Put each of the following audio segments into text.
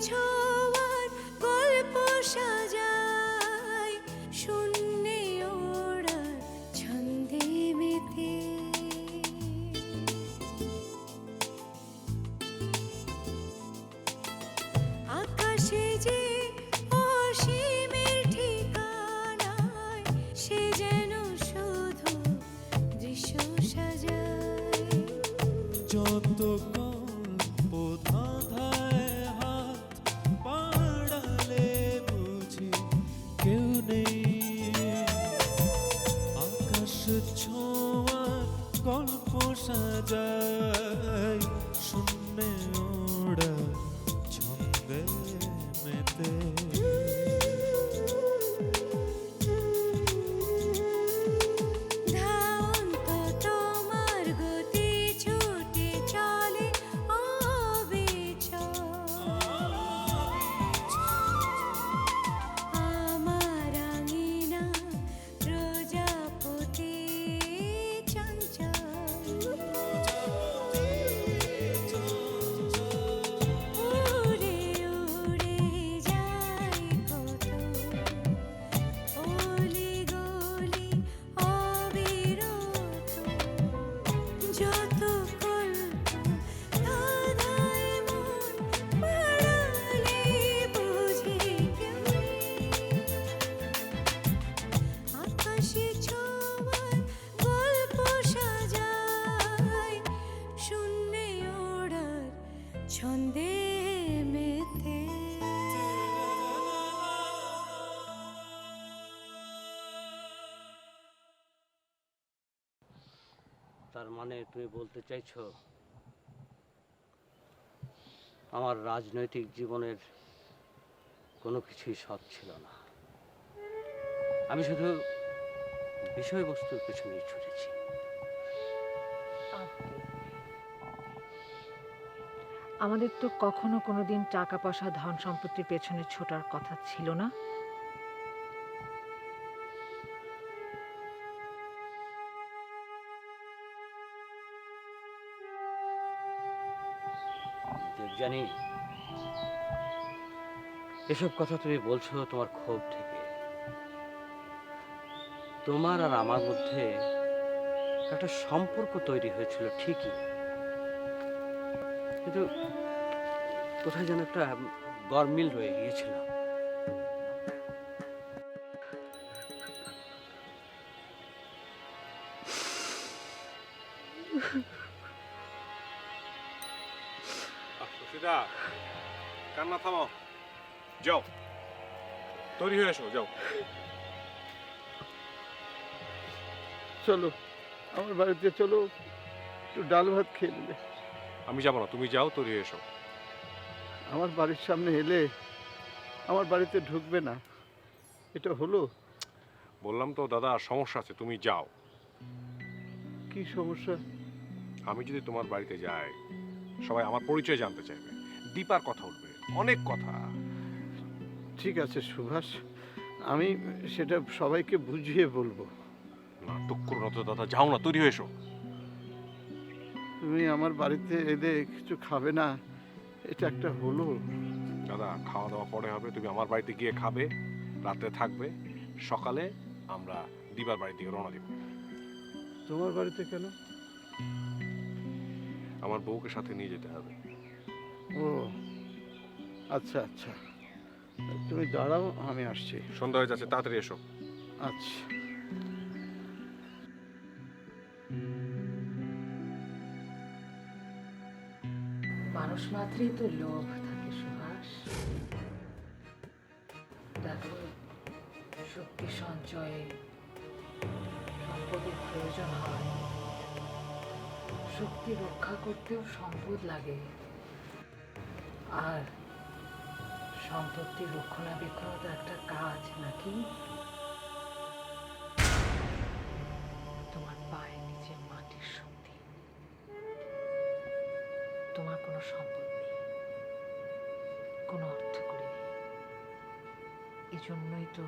ছোঁয়ার গল্প সাজাই শূন্যে ওড়ার ছন্দে মেতে। আকাশে যে অসীমের ঠিকানায় সে যেন শুধু দৃশ্য সাজায়। যত গল্প ধাঁধায় হাত বাড়ালে বুঝি কেউ নেই, আকাশ ছোঁয়ার গল্প সাজায় শূন্যে ওড়া ছন্দে মেতে। ধাওন্ত তোমার গতি ছুটে চলে অবিচল। আমার আঙিনা প্রজাপতি চঞ্চল। উড়ে উড়ে যায় কত অলি গলি অবিরত। যত গল্প ধাঁধায় মন বাড়ালে বুঝি কেউ নেই। আকাশে ছোঁয়ার গল্প সাজাই শূন্যে ওড়ার ছন্দে মেতে। তার মানে তুমি বলতে চাইছো আমার রাজনৈতিক জীবনের কোনো কিছুই সৎ ছিল না, আমি শুধু বিষয়বস্তুর পেছনেই ছুটেছি। আমাদের তো কখনো কোনোদিন টাকা পয়সা ধন সম্পত্তির পেছনে ছোটার কথা ছিল না। দেবযানী, এসব কথা তুমি বলছো তোমার ক্ষোভ থেকে। তোমার আর আমার মধ্যে একটা সম্পর্ক তৈরি হয়েছিল ঠিকই, কিন্তু কোথায় যেন একটা গরমিল রয়ে গিয়েছিল। সুশীলা, কান্না থামাও, যাও তৈরি হয়ে এসো, যাও। চলো আমার বাড়িতে চলো, একটু ডাল ভাত খেয়ে নেবে। আমি যাবো না, তুমি যাও, তৈরি হয়ে এসো। আমার বাড়ির সামনে এলে আমার বাড়িতে ঢুকবে না, এটা হলো? বললাম তো দাদা, সমস্যা আছে, তুমি যাও। কি সমস্যা? আমি যদি তোমার বাড়িতে যাই, সবাই আমার পরিচয় জানতে চাইবে, দীপার কথা উঠবে, অনেক কথা। ঠিক আছে সুভাষ, আমি সেটা সবাইকে বুঝিয়ে বলবো। নাটক করো না তো দাদা, যাও না, তৈরি হয়ে এসো। তুমি আমার বাড়িতে এলে কিছু খাবে না, এটা একটা হলো? দাদা, খাওয়া দাওয়া পরে হবে, তুমি আমার বাড়িতে গিয়ে খাবে, রাতে থাকবে, সকালে আমরা দীপার বাড়ির দিকে রওনা দিব। তোমার বাড়িতে কেন? আমার বউকে সাথে নিয়ে যেতে হবে। ও আচ্ছা আচ্ছা, তুমি দাঁড়াও, আমি আসছি। সন্ধ্যা হয়ে যাচ্ছে, তাড়াতাড়ি এসো। আচ্ছা। মানুষ মাত্রই তো লোভ থাকে সুভাষ। দেখো, শক্তি সঞ্চয়ে সম্পদের প্রয়োজন হয়, শক্তি রক্ষা করতেও সম্পদ লাগে, আর সম্পত্তির রক্ষণাবেক্ষণ তো একটা কাজ নাকি? তোমার পায়ের নিচে মাটির শক্তি, তোমার কোনো সম্পদ নেই, কোনো অর্থ করি নেই, এজন্যই তো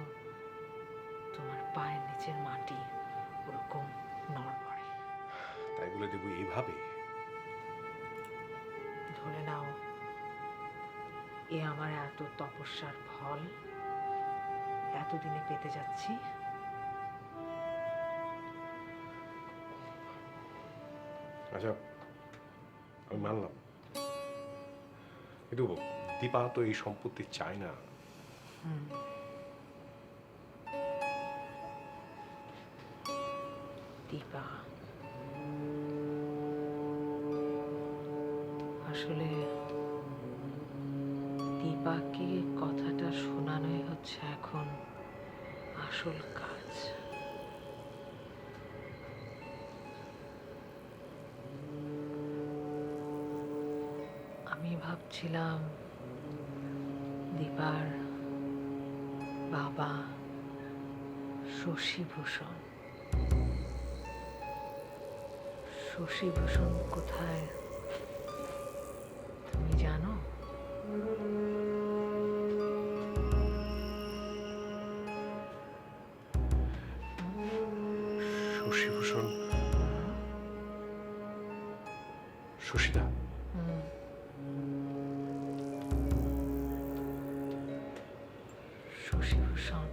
তোমার পায়ের নিচের মাটি ওরকম নড়বড়ে। তাই বলে দেবো এইভাবে? ধরে নাও এ আমার এত তপস্যার ফল এতদিনে পেতে যাচ্ছি। আচ্ছা, আমি মানলাম, কিন্তু দীপা তো এই সম্পত্তি চায় না। দীপা আসলে দীপাকে কথাটা শোনানোই হচ্ছে এখন আসল কাজ। আমি ভাবছিলাম দীপার বাবা শশীভূষণ শশীভূষণ কোথায় তুমি জানো? শশীভূষণ, শশীদা, শশীভূষণ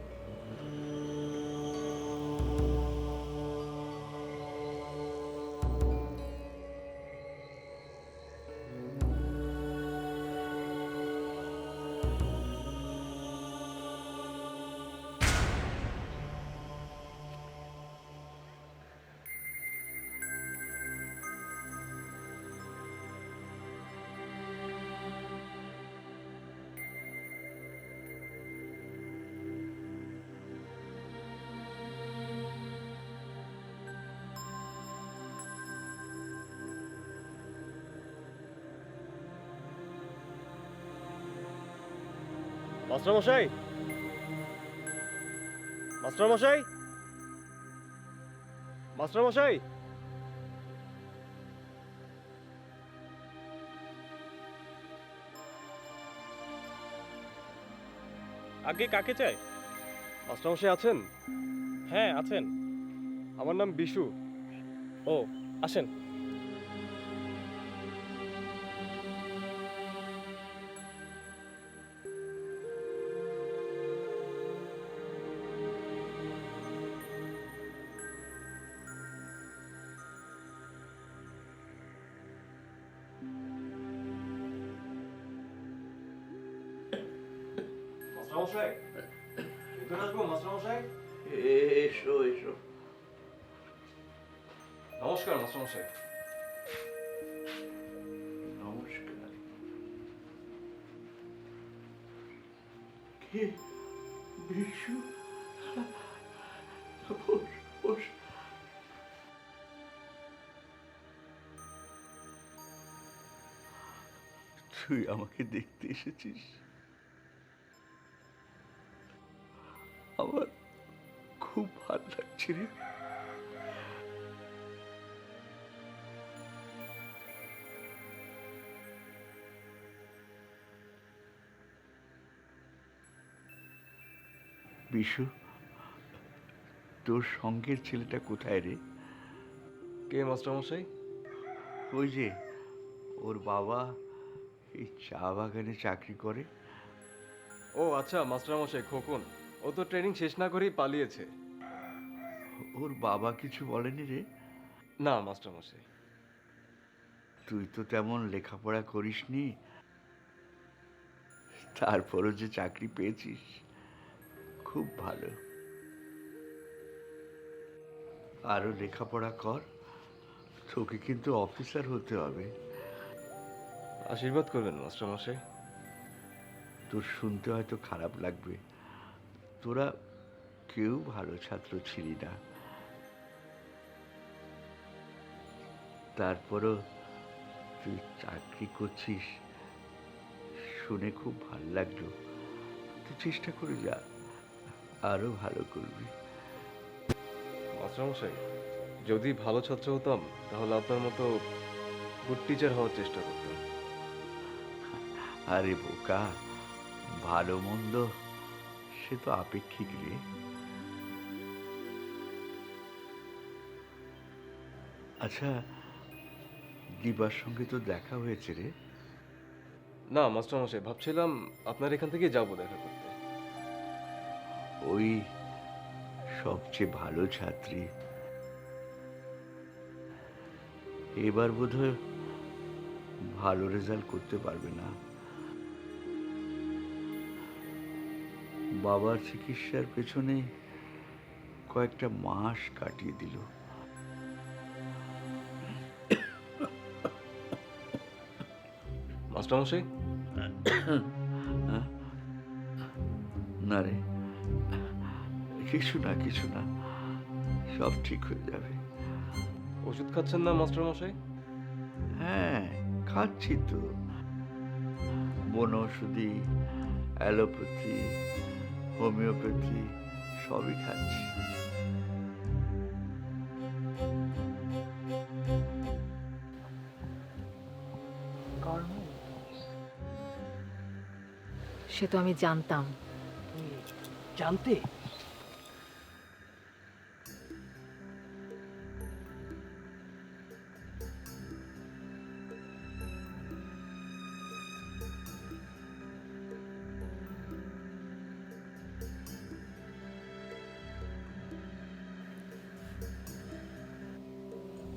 মাস্টারমশাই, মাস্টারমশাই, মাস্টারমশাই, আগে কাকে চাই? মাস্টারমশাই আছেন? হ্যাঁ আছেন। আমার নাম বিশু। ও আসেন। মাস্টারমশাই, ভিতরে আসবো মাস্টারমশাই? এসো এসো। নমস্কার মাস্টারমশাই। নমস্কার। কে? বিশু? বস বস। তুই আমাকে দেখতে এসেছিস? আমার খুব ভালো লাগছে রে। বিশু, তোর সঙ্গের ছেলেটা কোথায় রে? কে মাস্টারমশাই? ওই যে ওর বাবা এই চা বাগানে চাকরি করে। ও আচ্ছা, মাস্টারমশাই খোকন। ও তো ট্রেনিং শেষ না করেই পালিয়েছে। ওর বাবা কিছু বলেনি রে? না মাস্টারমশাই। তুই তো তেমন লেখাপড়া করিসনি, তারপরও যে চাকরি পেয়েছিস, খুব ভালো। আরো লেখাপড়া কর, তোকে কিন্তু অফিসার হতে হবে। আশীর্বাদ করবেন মাস্টারমশাই। তোর শুনতে হয়তো খারাপ লাগবে, তোরা কেউ ভালো ছাত্র ছিলি না, তারপরও তুই চাকরি করছিস শুনে খুব ভালো লাগলো। তুই চেষ্টা করে যা, আরো ভালো করবি। মাস্টারমশাই, যদি ভালো ছাত্র হতাম তাহলে আপনার মতো গুড টিচার হওয়ার চেষ্টা করতাম। আরে বোকা, ভালো মন্দ সে তো আপেক্ষিক রে। আচ্ছা, দিবার সঙ্গে তো দেখা হয়েছে রে? না মাস্টারমশাই, ভাবছিলাম আপনার এখান থেকে যাবো দেখা করতে। ওই সবচেয়ে ভালো ছাত্রী, এবার বোধহয় ভালো রেজাল্ট করতে পারবে না। বাবার চিকিৎসার পেছনে কয়েকটা মাস কাটিয়ে দিল। মাস্টারমশাই, না রে, কিছু না কিছু না, সব ঠিক হয়ে যাবে। ওষুধ খাচ্ছেন না মাস্টারমশাই? হ্যাঁ, খাচ্ছি তো, বনৌষধি, অ্যালোপ্যাথি, হোমিওপ্যাথি সবই খাচ্ছি। সে তো আমি জানতাম। জানতে?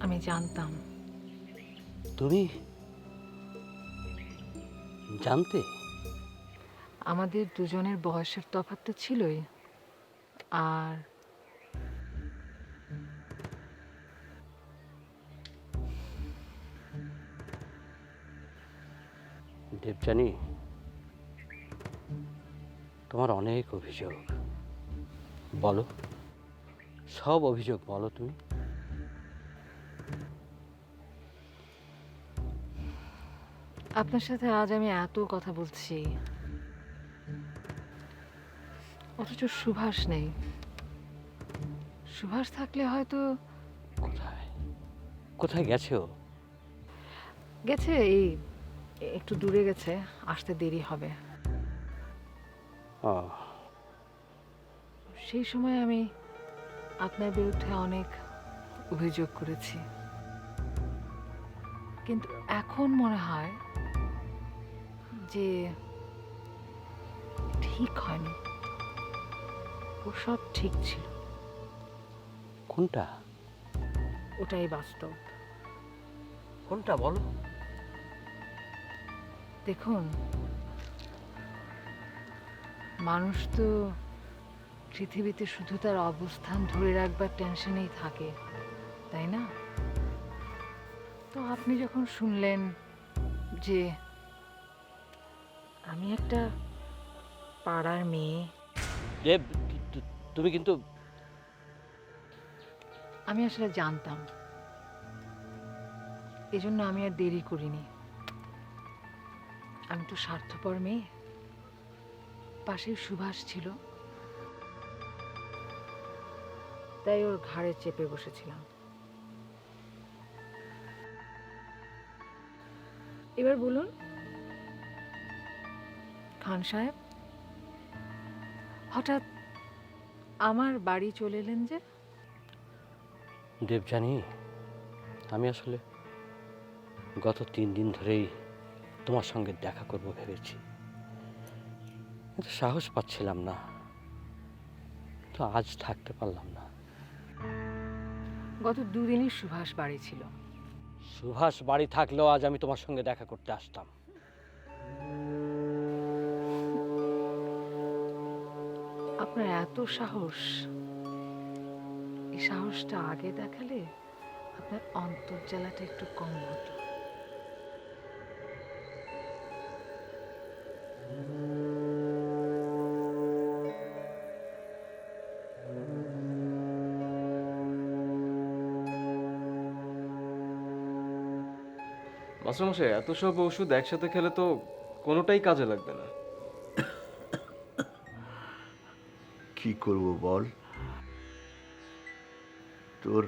আমি জানতাম। তুমি জানতে? আমাদের দুজনের বয়সের তফাৎ তো ছিলই, আর দেবযানী, তোমার অনেক অভিযোগ, বলো, সব অভিযোগ বলো তুমি। আপনার সাথে আজ আমি এত কথা বলছি, অথচ সুভাষ নেই। সুভাষ থাকলে হয়তো কোথায় কোথায় গেছে ও? গেছে, এই একটু দূরে গেছে, আসতে দেরি হবে। ও, সেই সময় আমি আপনার বিরুদ্ধে অনেক অভিযোগ করেছি, কিন্তু এখন মনে হয় যে ঠিক হয়নি, ওসব ঠিক ছিল। কোনটা? ওটাই বাস্তব। কোনটা বলো? দেখুন, মানুষ তো পৃথিবীতে শুধু তার অবস্থান ধরে রাখবার টেনশনেই থাকে, তাই না? তো আপনি যখন শুনলেন যে আমি একটা পাড়ার মেয়ে, দেব, তুমি কিন্তু আমি আসলে জানতাম, এজন্য আমি আর দেরি করিনি। আমি তো স্বার্থপর মেয়ে, পাশেই সুভাষ ছিল, তাই ওর ঘাড়ে চেপে বসেছিলাম। এবার বলুন খান সাহেব, হঠাৎ আমার বাড়ি চলে এলেন যে? দেবযানী, আমি আসলে গত 3 দিন ধরেই তোমার সঙ্গে দেখা করব ভেবেছি, কিন্তু সাহস পাচ্ছিলাম না, তো আজ থাকতে পারলাম না। গত দুদিনই সুভাষ বাড়ি ছিল। সুভাষ বাড়ি থাকলেও আজ আমি তোমার সঙ্গে দেখা করতে আসতাম। আপনার এত সাহস, এই সাহসটা আগে দেখালে আপনার অন্তর্জালাটা একটু কম হতো। মাস্টারমশাই, এত সব ওষুধ একসাথে খেলে তো কোনোটাই কাজে লাগবে না। কি করব বল? তোর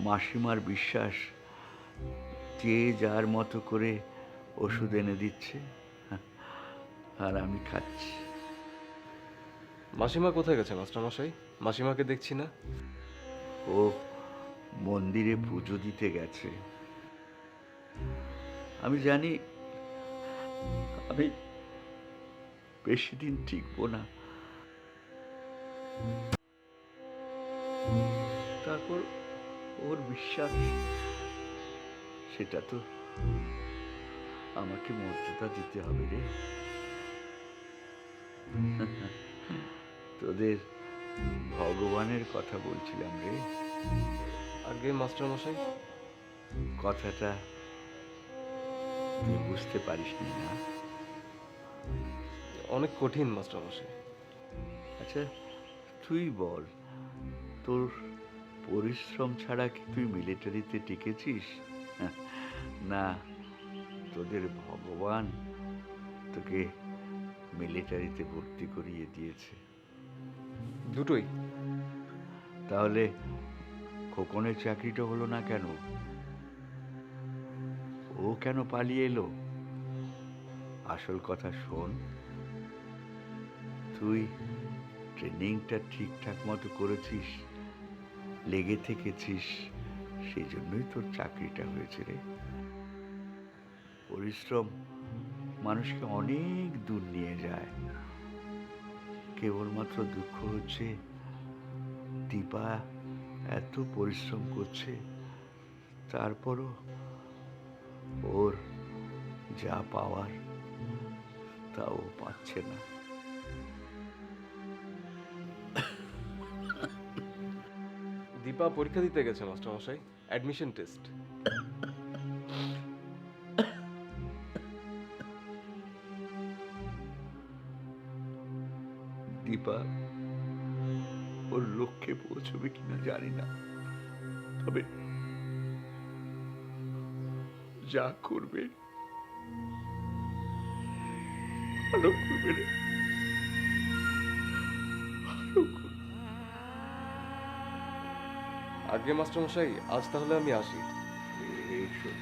মাসিমার বিশ্বাস, যে যার মতো করে ওষুধ এনে দিচ্ছে আর আমি খাচ্ছি। মাসিমা কোথায় গেছে মাস্টারমশাই? মাসিমাকে দেখছি না। ও মন্দিরে পুজো দিতে গেছে। আমি জানি আমি বেশি দিন টিকবো না। তারপর ওর বিশ্বাস, সেটা তো আমাকে মর্যাদা দিতে হবে রে। তোদের ভগবানের কথা বলছিলাম রে। আগে মাস্টারমশাই, কথাটা তুই বুঝতে পারিসনি না? অনেক কঠিন মাস্টারমশাই। আচ্ছা তুই বল, তোর পরিশ্রম ছাড়া কি তুই মিলিটারিতে টিকেছিস? না তোদের ভগবান তোকে মিলিটারিতে ভর্তি করিয়ে দিয়েছে? দুটোই। তাহলে খোকনের চাকরিটা হলো না কেন? ও কেন পালিয়ে এলো? আসল কথা শোন, তুই ট্রেনিংটা ঠিকঠাক মতো করেছিস, লেগে থেকেছিস, সেই জন্যই তোর চাকরিটা হয়েছে রে। পরিশ্রম মানুষকে অনেক দূর নিয়ে যায়। কেবলমাত্র দুঃখ হচ্ছে দীপা এত পরিশ্রম করছে, তারপরও ওর যা পাওয়ার তাও পাচ্ছে না। দীপা পরীক্ষা দিতে গেছে মাস্টারমশাই, অ্যাডমিশন টেস্ট। দীপা ওর লক্ষ্যে পৌঁছবে কিনা জানি না, তবে যা করবে ভালো করবে রে, ভালো করবে। আগে মাস্টারমশাই, আজ তাহলে আমি আসি। এই শোন,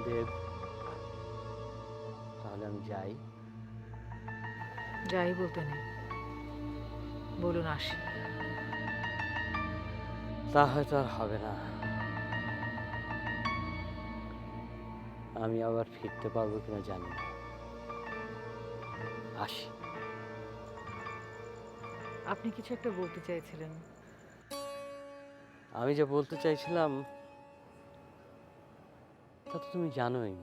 দেব, তাহলে আমি যাই। যাই বলতে নেই, বলুন আসি। তা হয়তো আর হবে না। আমি আবার ফিরতে পারবো কিনা জানি না। আসি। আপনি কিছু একটা বলতে চাইছিলেন। আমি যে বলতে চাইছিলাম তা তো তুমি জানোই,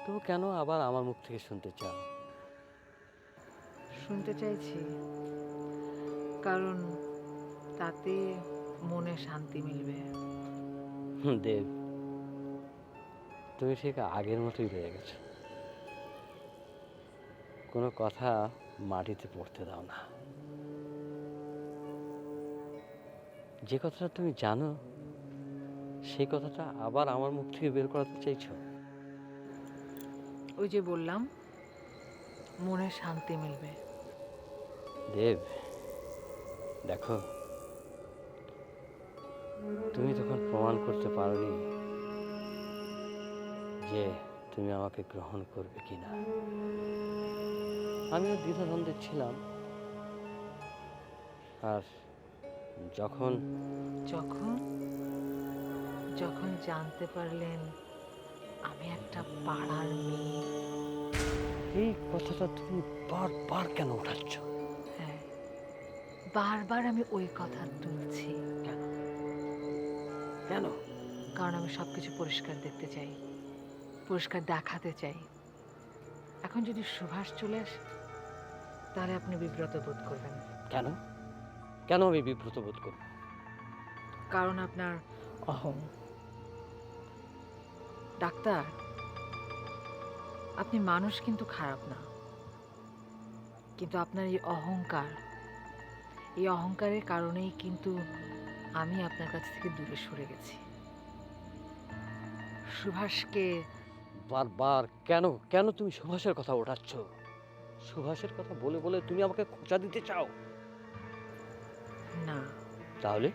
তবু কেন আবার আমার মুখ থেকে শুনতে চাও? শুনতে চাইছি কারণ তাতে মনে শান্তি মিলবে। দেব, তুমি ঠিক আগের মতোই রয়ে গেছো। কোনো কথা মাটিতে পড়তে দাও না। যে কথাটা তুমি জানো সেই কথাটা আবার আমার মুখ থেকে বের করাতে চাইছো? ওই যে বললাম, মনে শান্তি মিলবে। দেব, দেখো, তুমি তখন প্রমাণ করতে পারোনি যে তুমি আমাকে গ্রহণ করবে কিনা। আমিও দ্বিধাদ্বন্দ্বে ছিলাম, আর যখন যখন যখন জানতে পারলেন আমি একটা পাড়ার মেয়ে। এই কথাটা তুমি বারবার কেন উঠাচ্ছ? হ্যাঁ, বারবার আমি ওই কথা তুলছি। কেন কেন? কারণ আমি সবকিছু পরিষ্কার দেখতে চাই, পরিষ্কার দেখাতে চাই। এখন যদি সুভাষ চলে আসে তাহলে আপনি বিব্রত বোধ করবেন। কেন কেন আমি বিব্রত বোধ করব? কারণ আপনার অহং। ডাক্তার, আপনি মানুষ কিন্তু খারাপ না, কিন্তু আপনার এই অহংকার, এই অহংকারের কারণেই কিন্তু আমি আপনার কাছ থেকে দূরে সরে গেছি। সুভাষকে বারবার কেন কেন তুমি সুভাষের কথা ওঠাচ্ছ? সুভাষের কথা বলে বলে তুমি আমাকে খোঁচা দিতে চাও? না, তাহলে